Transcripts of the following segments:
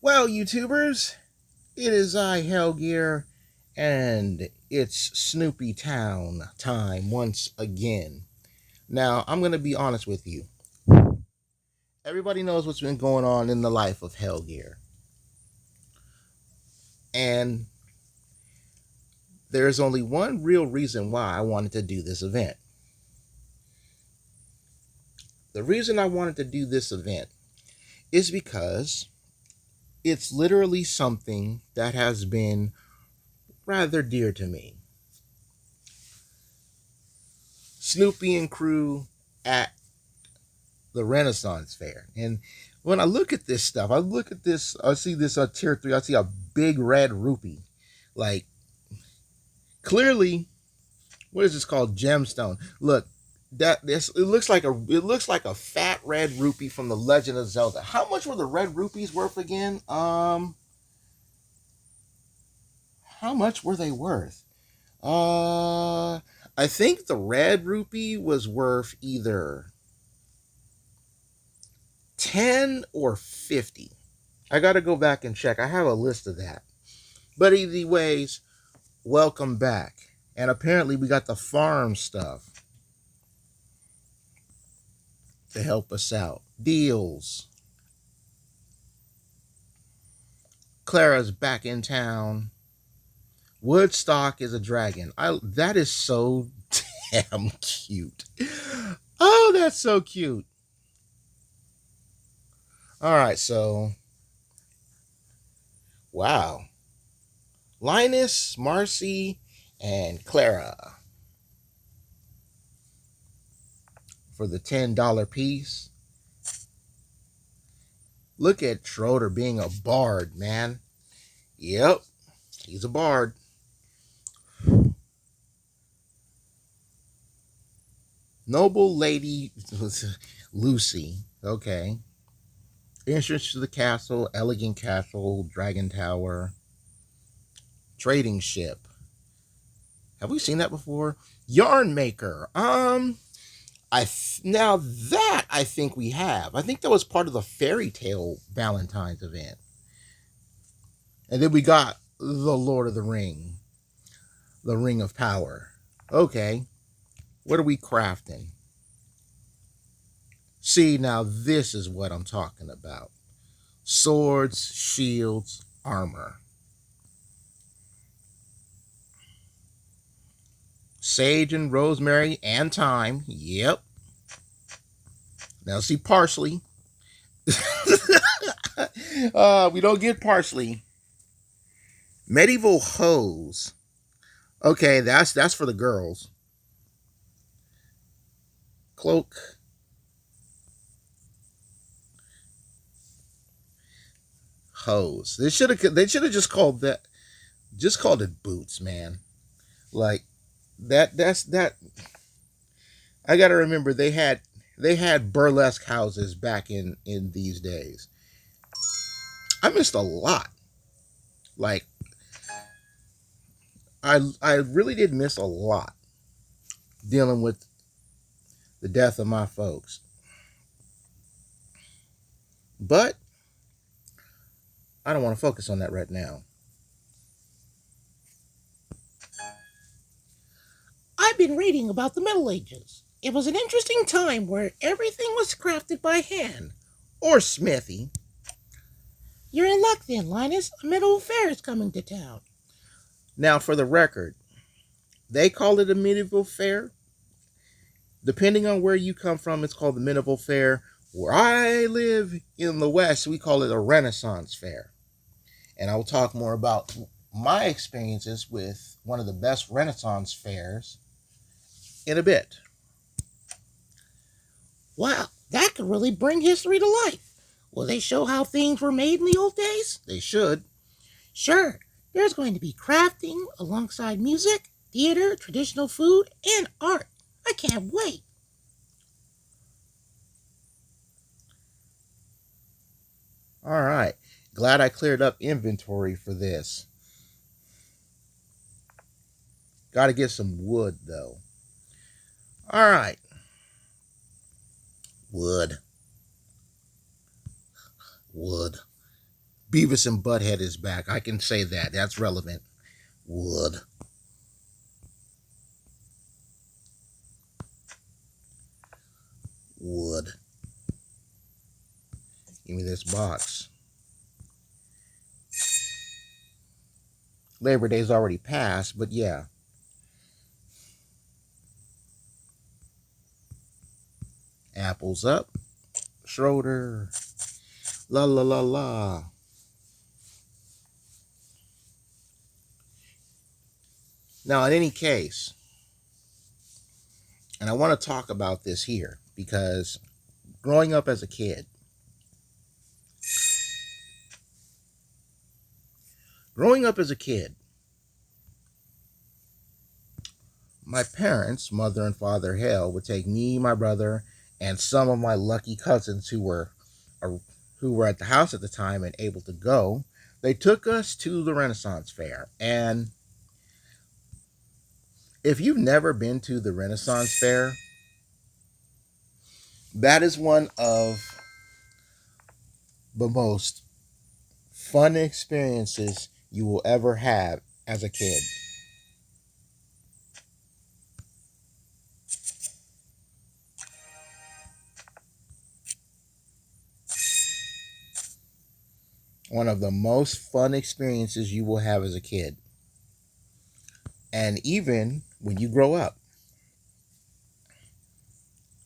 Well, YouTubers, it is I, Hellgear, and it's Snoopy Town time once again. Now, I'm going to be honest with you. Everybody knows what's been going on in the life of Hellgear. And there's only one real reason why I wanted to do this event. The reason I wanted to do this event is because it's literally something that has been rather dear to me. Snoopy and crew at the Renniassance Fair. And when I look at this stuff, I see this tier 3, I see a big red rupee. Like, clearly, what is this called? Gemstone. Look, it looks like a fat red rupee from the Legend of Zelda. How much were the red rupees worth again? How much were they worth? I think the red rupee was worth either 10 or 50. I got to go back and check. I have a list of that. But either ways, welcome back. And apparently we got the farm stuff to help us out. Deals. Clara's back in town. Woodstock is a dragon. That is so damn cute. Oh, that's so cute. All right, so wow. Linus, Marcy, and Clara for the $10 piece. Look at Schroeder being a bard, man. Yep, he's a bard. Noble Lady Lucy. Okay. Entrance to the castle, elegant castle, dragon tower, trading ship. Have we seen that before? Yarn maker. Now that I think we have. I think that was part of the fairy tale Valentine's event. And then we got the Lord of the Ring, the Ring of Power. Okay, what are we crafting? See, now this is what I'm talking about. Swords, shields, armor. Sage and rosemary and thyme. Yep. Now see parsley. We don't get parsley. Medieval hose. Okay, that's for the girls. Cloak. Hose. They should have just called it boots, man. Like that's that. I gotta remember they had burlesque houses back in these days. I missed a lot. Like I really did miss a lot dealing with the death of my folks. But I don't want to focus on that right now. I've been reading about the Middle Ages. It was an interesting time where everything was crafted by hand. Or smithy. You're in luck then, Linus. A medieval fair is coming to town. Now, for the record, they call it a medieval fair. Depending on where you come from, it's called the medieval fair. Where I live in the West, we call it a Renniassance fair. And I will talk more about my experiences with one of the best Renniassance fairs in a bit. Wow, that could really bring history to life. Will they show how things were made in the old days? They should. Sure, there's going to be crafting alongside music, theater, traditional food, and art. I can't wait. All right. Glad I cleared up inventory for this. Got to get some wood, though. All right. Wood. Beavis and Butthead is back. I can say that. That's relevant. Wood. Wood. Give me this box. Labor Day's already passed, but yeah. Apples up. Schroeder. La la la la. Now, in any case, and I want to talk about this here because growing up as a kid, growing up as a kid, my parents, mother and father Hale, would take me, my brother, and some of my lucky cousins who were at the house at the time and able to go. They took us to the Renniassance Fair. And if you've never been to the Renniassance Fair, that is one of the most fun experiences you will ever have as a kid. One of the most fun experiences you will have as a kid. And even when you grow up.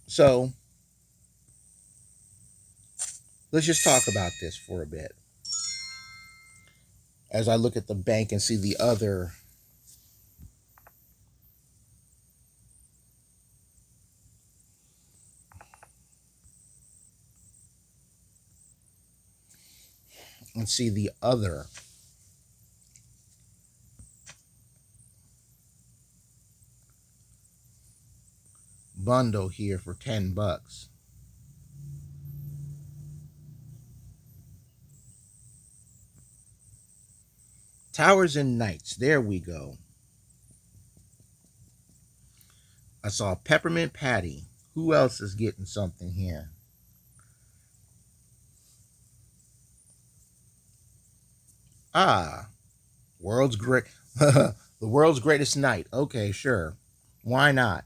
So let's just talk about this for a bit. As I look at the bank and see the other bundle here for $10. Towers and Knights. There we go. I saw Peppermint Patty. Who else is getting something here? Ah, world's great. The world's greatest night. Okay, sure. Why not?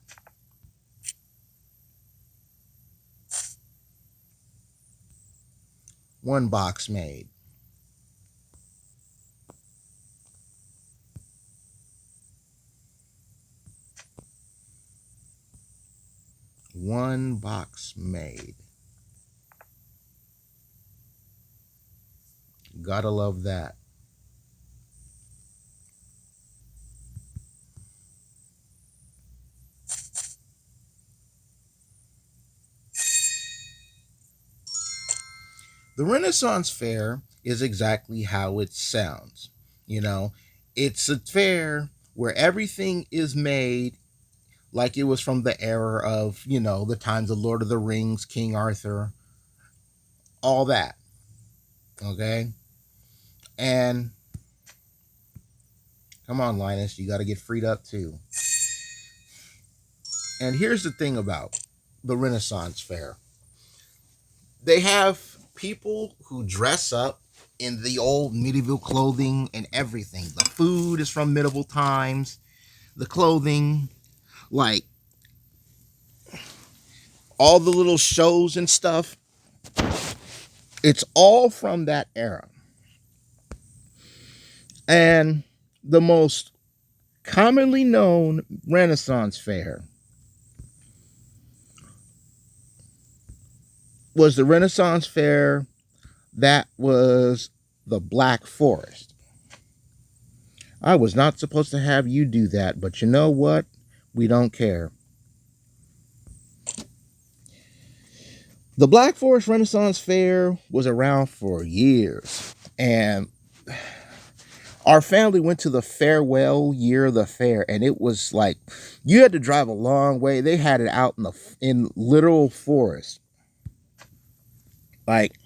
One box made. One box made. Gotta love that. The Renniassance Fair is exactly how it sounds. You know, it's a fair where everything is made like it was from the era of, the times of Lord of the Rings, King Arthur, all that. Okay? And come on, Linus, you got to get freed up too. And here's the thing about the Renniassance Fair, they have people who dress up in the old medieval clothing and everything. The food is from medieval times, the clothing, like all the little shows and stuff. It's all from that era. And the most commonly known Renaissance fair was the Renaissance fair that was the Black Forest. I was not supposed to have you do that, but you know what? We don't care. The Black Forest Renaissance Fair was around for years, and our family went to the farewell year of the fair, and it was like you had to drive a long way. They had it out in literal forest, like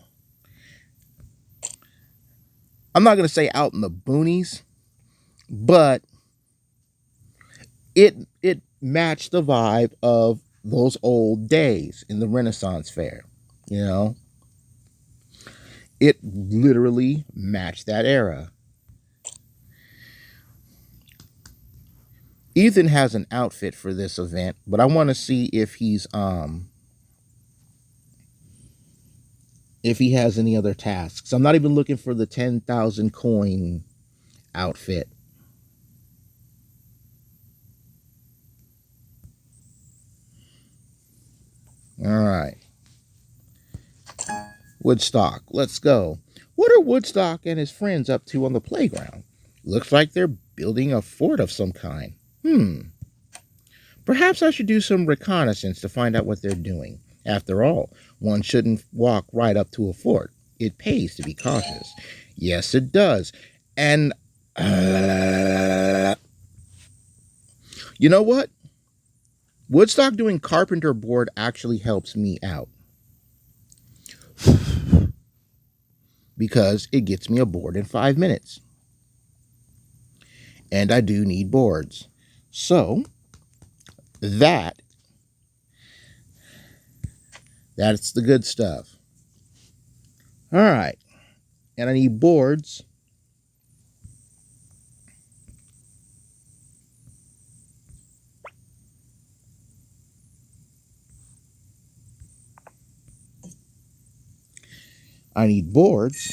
I'm not gonna say out in the boonies, but it matched the vibe of those old days in the Renaissance Fair. You know, It literally matched that era. Ethan has an outfit for this event, but I want to see if he has any other tasks. I'm not even looking for the 10,000 coin outfit. All right. Woodstock, let's go. What are Woodstock and his friends up to on the playground? Looks like they're building a fort of some kind. Perhaps I should do some reconnaissance to find out what they're doing. After all, one shouldn't walk right up to a fort. It pays to be cautious. Yes, it does. And, you know what? Woodstock doing carpenter board actually helps me out. Because it gets me a board in 5 minutes. And I do need boards. So, that's the good stuff. All right. And I need boards. I need boards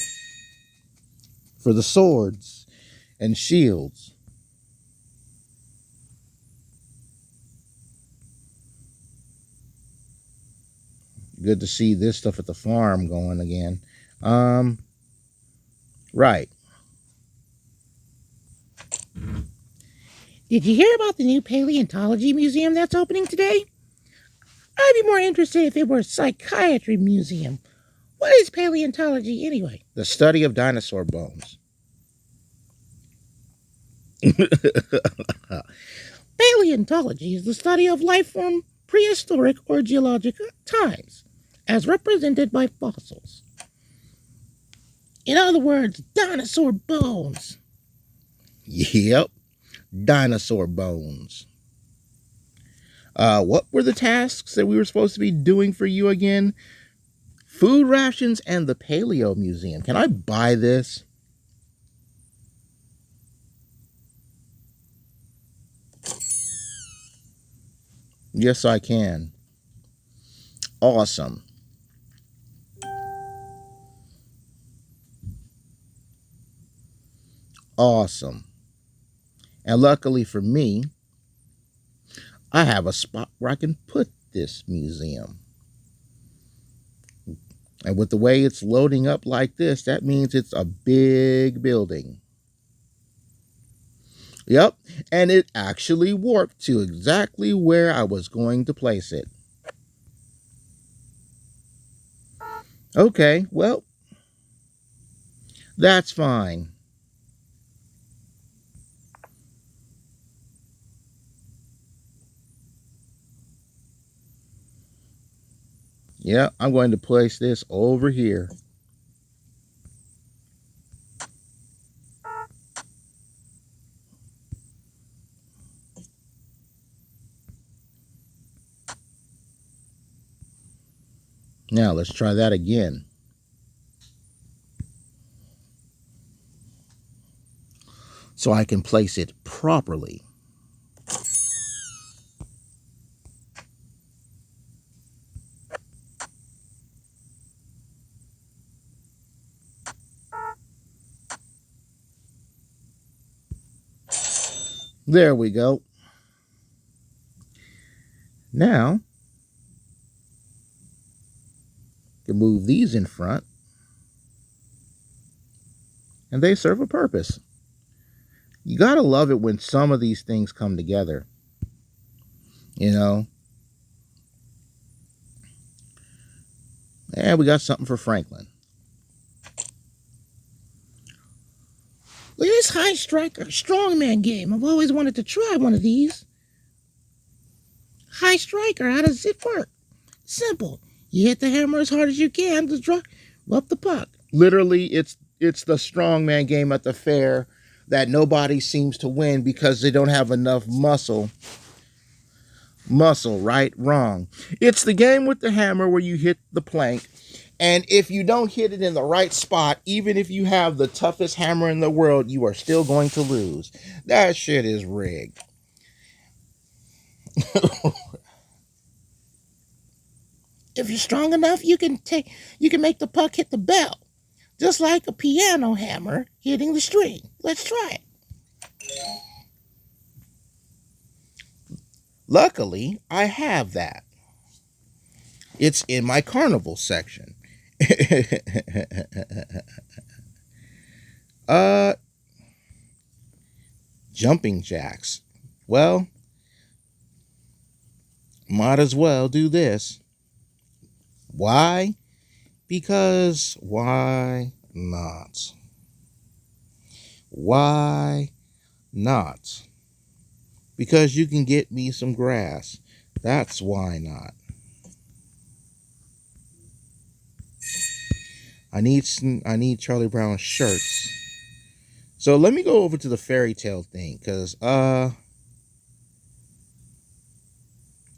for the swords and shields. Good to see this stuff at the farm going again. Right. Did you hear about the new paleontology museum that's opening today? I'd be more interested if it were a psychiatry museum. What is paleontology anyway? The study of dinosaur bones. Paleontology is the study of life from prehistoric or geologic times, as represented by fossils. In other words, dinosaur bones. Yep, dinosaur bones. What were the tasks that we were supposed to be doing for you again? Food rations and the Paleo Museum. Can I buy this? Yes, I can. Awesome. Awesome. And luckily for me, I have a spot where I can put this museum. And with the way it's loading up like this, that means it's a big building. Yep, and it actually warped to exactly where I was going to place it. Okay, well, that's fine. Yeah, I'm going to place this over here. Now let's try that again. So I can place it properly. There we go. Now, you can move these in front, and they serve a purpose. You gotta love it when some of these things come together. You know? And we got something for Franklin. Look at this high striker strongman game. I've always wanted to try one of these. High striker, how does it work? Simple. You hit the hammer as hard as you can to drop the puck. Literally, it's the strongman game at the fair that nobody seems to win because they don't have enough muscle. Muscle, right? Wrong. It's the game with the hammer where you hit the plank And if you don't hit it in the right spot, even if you have the toughest hammer in the world, you are still going to lose. That shit is rigged. If you're strong enough, you can make the puck hit the bell, just like a piano hammer hitting the string. Let's try it. Luckily, I have that. It's in my carnival section. uh Jumping jacks. Well, might as well do this. Why? Because why not? Why not? Because you can get me some grass. That's why not. I need Charlie Brown's shirts. So let me go over to the fairy tale thing, cause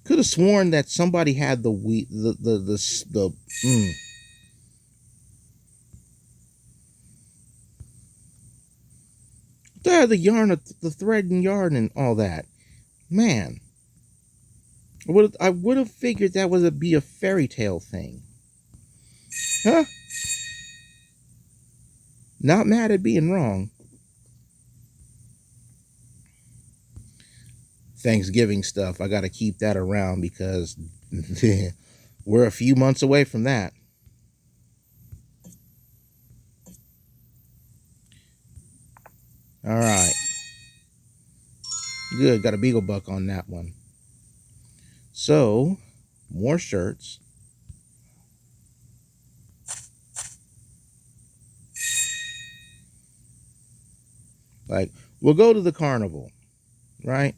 could have sworn that somebody had the wheat the yarn, the thread and yarn and all that. Man, I would have figured that would be a fairy tale thing. Huh? Not mad at being wrong. Thanksgiving stuff, I gotta keep that around because we're a few months away from that. All right. Good, got a beagle buck on that one. So, more shirts. Like, we'll go to the carnival, right?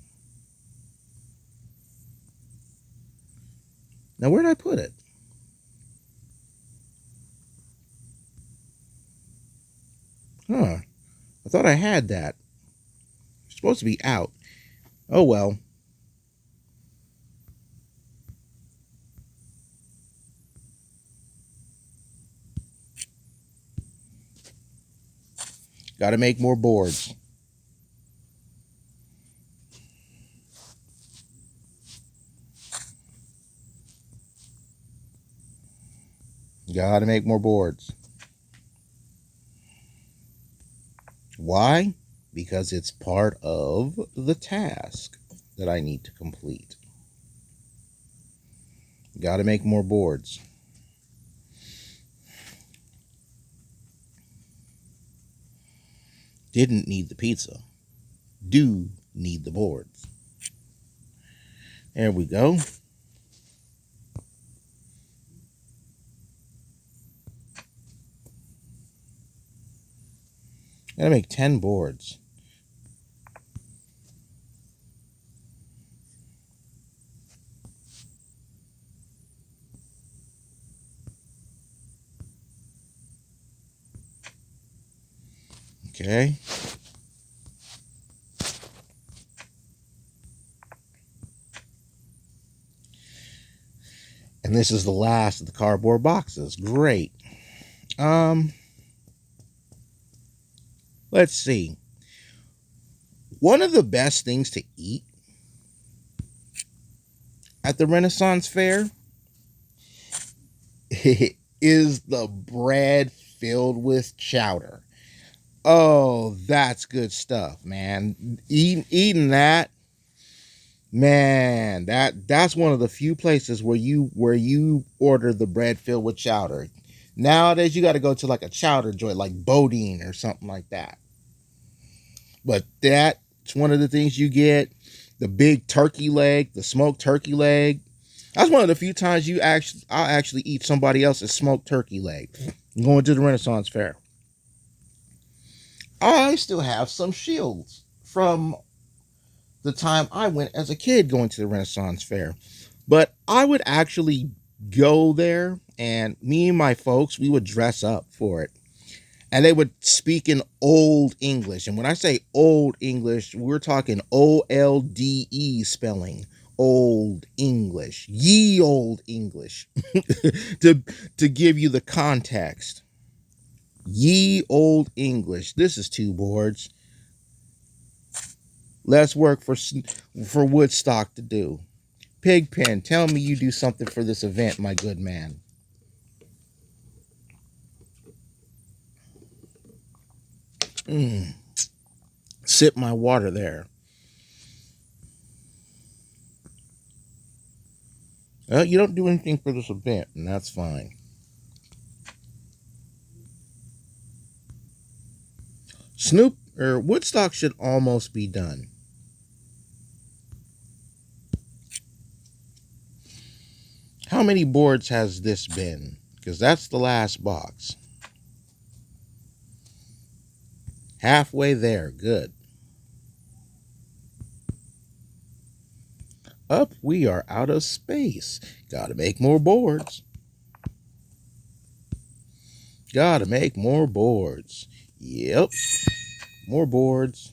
Now, where did I put it? Huh. I thought I had that. It's supposed to be out. Oh, well. Got to make more boards. Got to make more boards. Why? Because it's part of the task that I need to complete. Got to make more boards. Didn't need the pizza. Do need the boards. There we go. Gotta make 10 boards. Okay. And this is the last of the cardboard boxes. Great. Let's see. One of the best things to eat at the Renniassance Fair is the bread filled with chowder. Oh, that's good stuff, man. Eating that, man, that's one of the few places where you order the bread filled with chowder. Nowadays, you got to go to like a chowder joint, like Bodine or something like that. But that's one of the things you get. The big turkey leg, the smoked turkey leg. That's one of the few times I'll actually eat somebody else's smoked turkey leg. I'm going to the Renniassance Fair. I still have some shields from the time I went as a kid going to the Renniassance Fair. But I would actually go there, and me and my folks, we would dress up for it. And they would speak in old English. And when I say old English, we're talking OLDE spelling. old English. Ye old English. to to give you the context. Ye old English. This is two boards. Less work for Woodstock to do. Pigpen, tell me you do something for this event, my good man. Mm. Sip my water there. Well, you don't do anything for this event, and that's fine. Snoop or Woodstock should almost be done. How many boards has this been? Because that's the last box. Halfway there. Good. Up, we are out of space. Gotta make more boards. Gotta make more boards. Yep. More boards.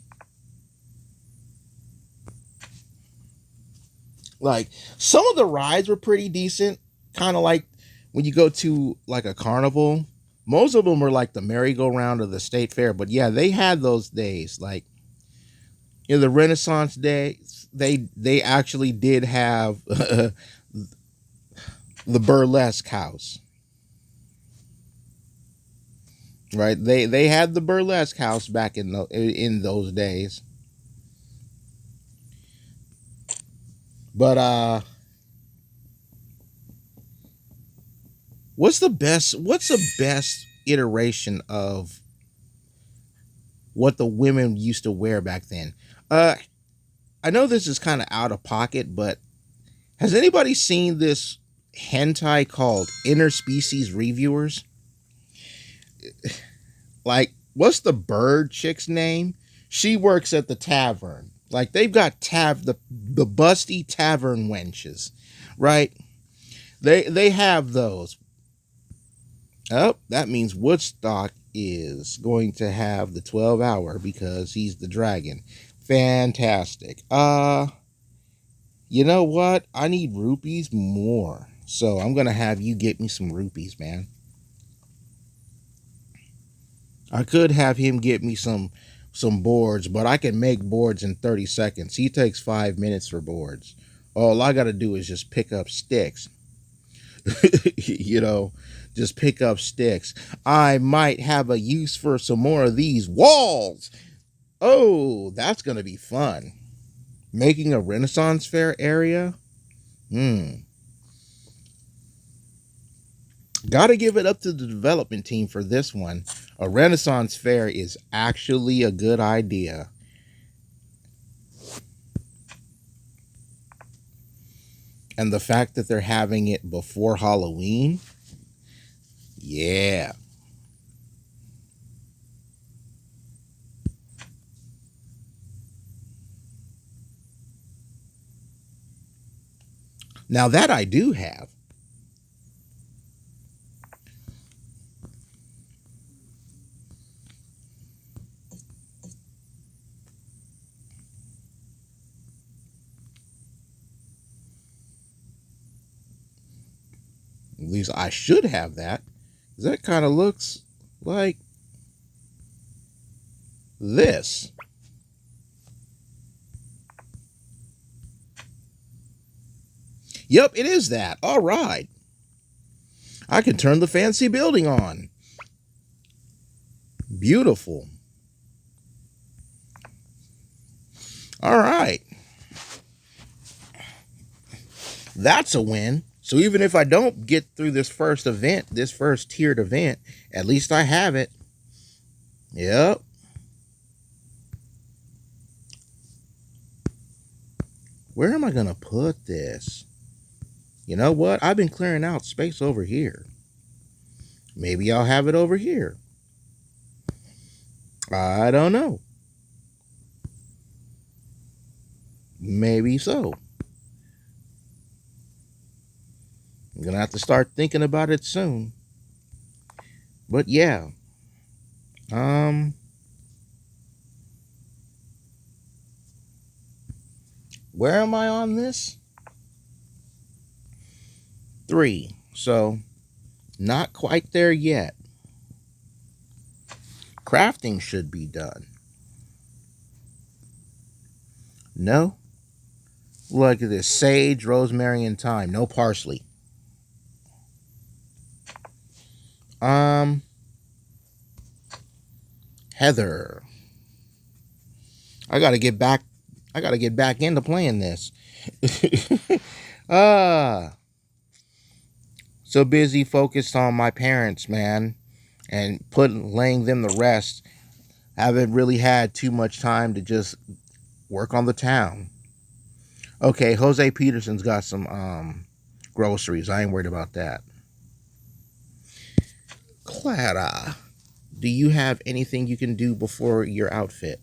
Like, some of the rides were pretty decent. Kind of like when you go to like a carnival. Most of them were like the merry-go-round of the state fair. But yeah, they had those days. Like in the Renaissance days, they actually did have the burlesque house. Right? They had the burlesque house back in those days. But what's the best iteration of what the women used to wear back then? Uh I know this is kind of out of pocket, but has anybody seen this hentai called Interspecies Reviewers? Like, what's the bird chick's name? She works at the tavern. Like, they've got the busty tavern wenches, right? They have those. Oh, that means Woodstock is going to have the 12-hour because he's the dragon. Fantastic. You know what? I need rupees more. So I'm gonna have you get me some rupees, man. I could have him get me some boards, but I can make boards in 30 seconds. He takes 5 minutes for boards. All I gotta do is just pick up sticks. you know, just pick up sticks. I might have a use for some more of these walls. Oh, that's gonna be fun. Making a Renaissance fair area. Hmm. Gotta give it up to the development team for this one. A Renaissance fair is actually a good idea. And the fact that they're having it before Halloween, yeah. Now that I do have. At least I should have that. That kind of looks like this. Yep, it is that. All right. I can turn the fancy building on. Beautiful. All right. That's a win. So even if I don't get through this first event, this first tiered event, at least I have it. Yep. Where am I going to put this? You know what? I've been clearing out space over here. Maybe I'll have it over here. I don't know. Maybe so. I'm going to have to start thinking about it soon. But yeah. Where am I on this? 3. So, not quite there yet. Crafting should be done. No? Look at this. Sage, rosemary, and thyme. No parsley. Heather. I gotta get back. I gotta get back into playing this. Ah, so busy focused on my parents, man, and laying them to rest. Haven't really had too much time to just work on the town. Okay, Jose Peterson's got some groceries. I ain't worried about that. Clara, do you have anything you can do before your outfit?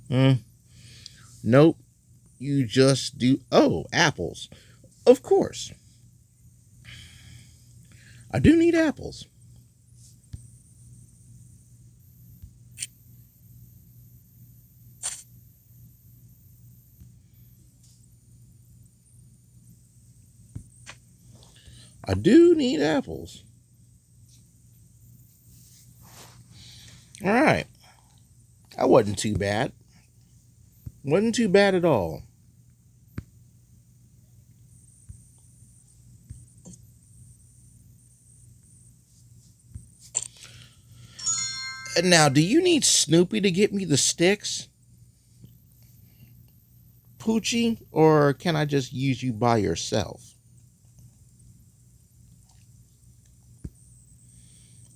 Hmm. Nope. You just do. Oh, apples. Of course. I do need apples. I do need apples. All right. That wasn't too bad. Wasn't too bad at all. And now, do you need Snoopy to get me the sticks, Poochie, or can I just use you by yourself?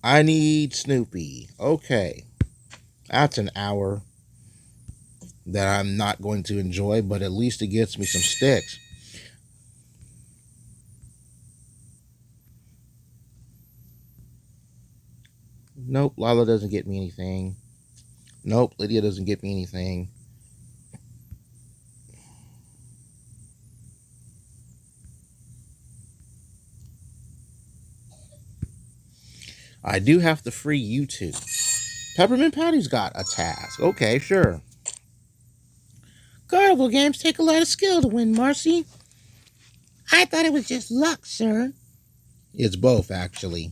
I need Snoopy. Okay. That's an hour that I'm not going to enjoy, but at least it gets me some sticks. Nope, Lila doesn't get me anything. Nope, Lydia doesn't get me anything. I do have to free you two. Peppermint Patty's got a task. Okay, sure. Carnival games take a lot of skill to win, Marcy. I thought it was just luck, sir. It's both, actually.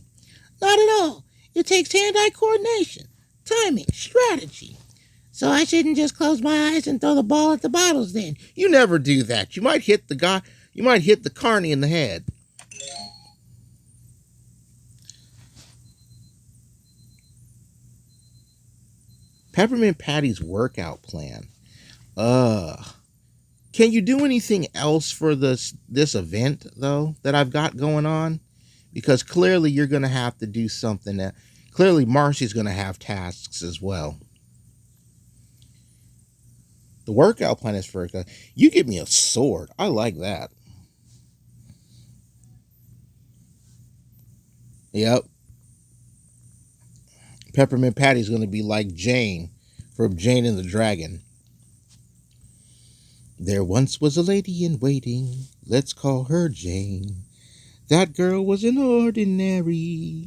Not at all. It takes hand-eye coordination, timing, strategy. So I shouldn't just close my eyes and throw the ball at the bottles then. You never do that. You might hit the guy. You might hit the carny in the head. Peppermint Patty's workout plan. Uh, can you do anything else for this event though that I've got going on? Because clearly you're gonna have to do something that clearly Marcy's gonna have tasks as well. The workout plan is for you give me a sword. I like that. Yep. Peppermint Patty's gonna be like Jane from Jane and the Dragon. There once was a lady in waiting. Let's call her Jane. That girl wasn't ordinary.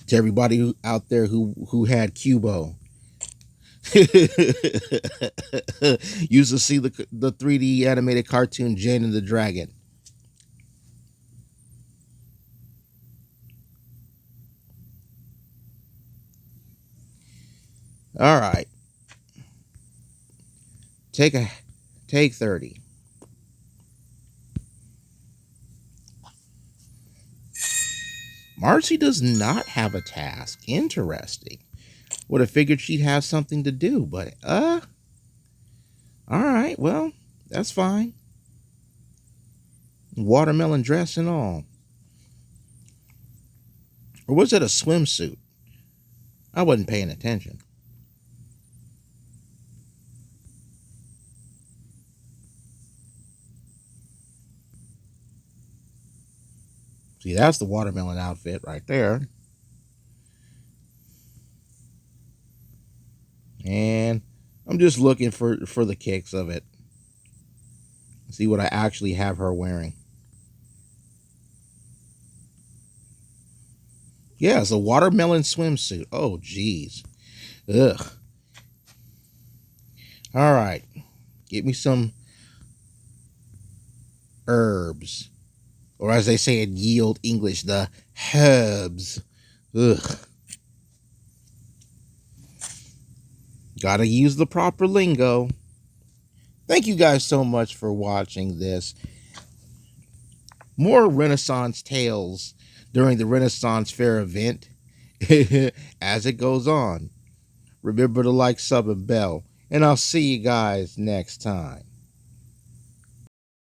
To everybody out there who had Cubo, used to see the 3D animated cartoon Jane and the Dragon. All right, take a take 30. Marcy does not have a task. Interesting. Would have figured she'd have something to do, but all right, well, that's fine. Watermelon dress and all. Or was it a swimsuit? I wasn't paying attention. See, that's the watermelon outfit right there. And I'm just looking for the kicks of it. See what I actually have her wearing. Yeah, it's a watermelon swimsuit. Oh, geez. Ugh. All right, get me some herbs, or as they say in Yield English, the herbs. Ugh. Gotta use the proper lingo. Thank you guys so much for watching this. More Renaissance tales during the Renaissance Fair event as it goes on. Remember to like, sub, and bell, and I'll see you guys next time.